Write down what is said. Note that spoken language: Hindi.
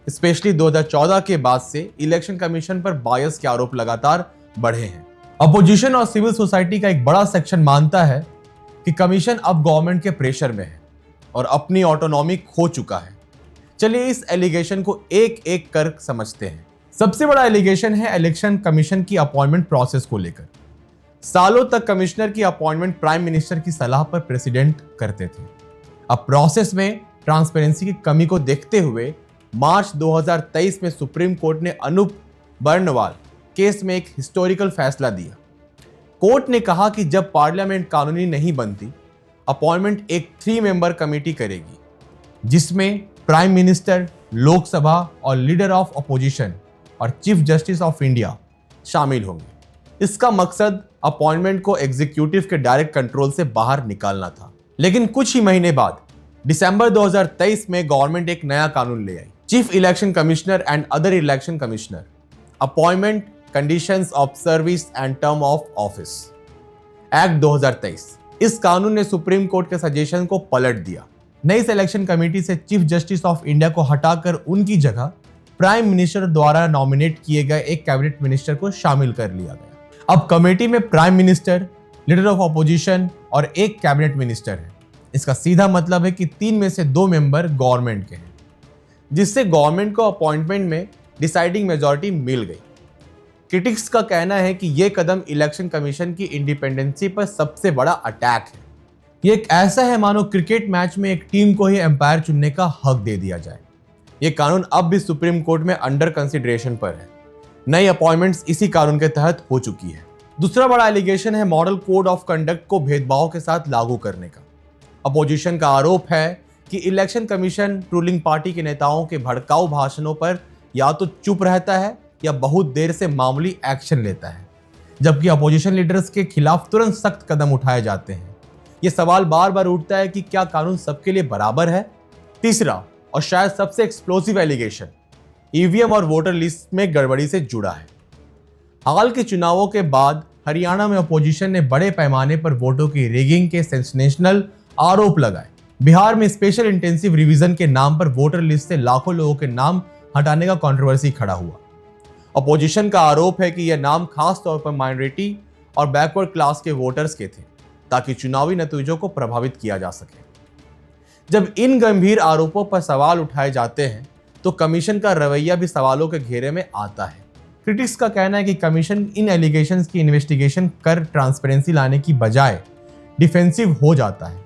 स्पेशली 2014 के बाद से इलेक्शन कमीशन पर बायस के आरोप लगातार बढ़े हैं। अपोजिशन और सिविल सोसाइटी का एक बड़ा सेक्शन मानता है कि कमीशन अब गवर्नमेंट के प्रेशर में है और अपनी ऑटोनॉमी खो चुका है। चलिए इस एलिगेशन को एक एक कर समझते हैं। सबसे बड़ा एलिगेशन है इलेक्शन कमीशन की अपॉइंटमेंट प्रोसेस को लेकर। सालों तक कमिश्नर की अपॉइंटमेंट प्राइम मिनिस्टर की सलाह पर प्रेसिडेंट करते थे। अब प्रोसेस में ट्रांसपेरेंसी की कमी को देखते हुए मार्च 2023 में सुप्रीम कोर्ट ने अनूप बर्नवाल केस में एक हिस्टोरिकल फैसला दिया। कोर्ट ने कहा कि जब पार्लियामेंट कानूनी नहीं बनती, अपॉइंटमेंट एक 3 मेंबर कमेटी करेगी, जिसमें प्राइम मिनिस्टर, लोकसभा और लीडर ऑफ अपोजिशन और चीफ जस्टिस ऑफ इंडिया शामिल होंगे। इसका मकसद अपॉइंटमेंट को एग्जीक्यूटिव के डायरेक्ट कंट्रोल से बाहर निकालना था। लेकिन कुछ ही महीने बाद दिसंबर 2023 में गवर्नमेंट एक नया कानून ले आई, chief election commissioner and other election commissioner appointment, conditions of service and term of office act 2023। इस कानून ने सुप्रीम कोर्ट के सजेशन को पलट दिया। नई सिलेक्शन कमेटी से चीफ जस्टिस ऑफ इंडिया को हटाकर उनकी जगह प्राइम मिनिस्टर द्वारा नॉमिनेट किए गए एक कैबिनेट मिनिस्टर को शामिल कर लिया गया। अब कमेटी में prime minister, leader of opposition और एक कैबिनेट मिनिस्टर है। इसका सीधा मतलब है कि 3 में से 2 मेंबर गवर्नमेंट के हैं, जिससे गवर्नमेंट को अपॉइंटमेंट में डिसाइडिंग मेजॉरिटी मिल गई। क्रिटिक्स का कहना है कि यह कदम इलेक्शन कमीशन की इंडिपेंडेंसी पर सबसे बड़ा अटैक है। ये एक ऐसा है मानो क्रिकेट मैच में एक टीम को ही एम्पायर चुनने का हक दे दिया जाए। ये कानून अब भी सुप्रीम कोर्ट में अंडर कंसिडरेशन पर है। नई अपॉइंटमेंट्स इसी कानून के तहत हो चुकी है। दूसरा बड़ा एलिगेशन है मॉडल कोड ऑफ कंडक्ट को भेदभाव के साथ लागू करने का। अपोजिशन का आरोप है कि इलेक्शन कमीशन रूलिंग पार्टी के नेताओं के भड़काऊ भाषणों पर या तो चुप रहता है या बहुत देर से मामूली एक्शन लेता है, जबकि अपोजिशन लीडर्स के खिलाफ तुरंत सख्त कदम उठाए जाते हैं। ये सवाल बार बार उठता है कि क्या कानून सबके लिए बराबर है। तीसरा और शायद सबसे एक्सप्लोसिव एलिगेशन ईवीएम और वोटर लिस्ट में गड़बड़ी से जुड़ा है। हाल के चुनावों के बाद हरियाणा में अपोजिशन ने बड़े पैमाने पर वोटों की रिगिंग के सेंसेशनल आरोप लगाए। बिहार में स्पेशल इंटेंसिव रिवीजन के नाम पर वोटर लिस्ट से लाखों लोगों के नाम हटाने का कंट्रोवर्सी खड़ा हुआ। अपोजिशन का आरोप है कि यह नाम खास तौर पर माइनॉरिटी और बैकवर्ड क्लास के वोटर्स के थे, ताकि चुनावी नतीजों को प्रभावित किया जा सके। जब इन गंभीर आरोपों पर सवाल उठाए जाते हैं तो कमीशन का रवैया भी सवालों के घेरे में आता है। क्रिटिक्स का कहना है कि कमीशन इन एलिगेशंस की इन्वेस्टिगेशन कर ट्रांसपेरेंसी लाने की बजाय डिफेंसिव हो जाता है।